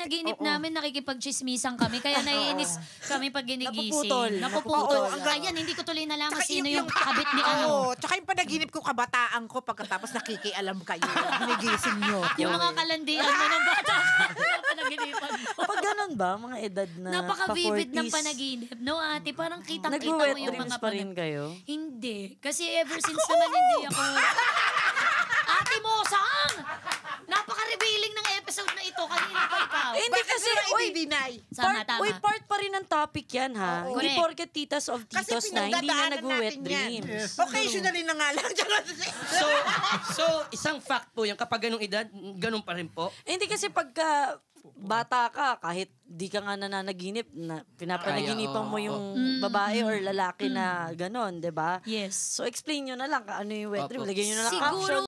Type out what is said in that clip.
panaginip namin, nakikipagchismisan kami. Kaya naiinis kami pag ginigising. Napuputol. Ayan, hindi ko tuloy nalaman sino yung kabit ni ano. Oo, tsaka yung panaginip ko, kabataan ko, pagkatapos nakikialam kayo, ginigising nyo. Yung mga kalandian mo ng bata. Panaginipan mo. Pag ganun ba, mga edad na Napaka-vivid ng pa-40s, panaginip. No, ate, parang kitang-kita mo nag-wet yung dreams mga pa rin kayo? Hindi. Kasi ever since naman hindi ako... Ate mo, saan? Napaka-revealing ng episode na ito. Kanina pa ikaw. Hindi kasi, uy, i-deny? Tama. part pa rin ng topic yan, ha? Oo. Hindi Correct. porket titas of Kasi titos na, hindi na pinagdadaanan nag-wet natin yan. dreams. Occasionally na nga lang. So, isang fact po yung kapag ganung edad, ganun pa rin po. Hindi kasi pagka bata ka, kahit di ka nga nananaginip, pinapanaginipan mo yung babae or lalaki na ganon, di ba? Yes. So, explain nyo na lang ano yung wet dream. Opo. Lagyan nyo na lang Siguro caption.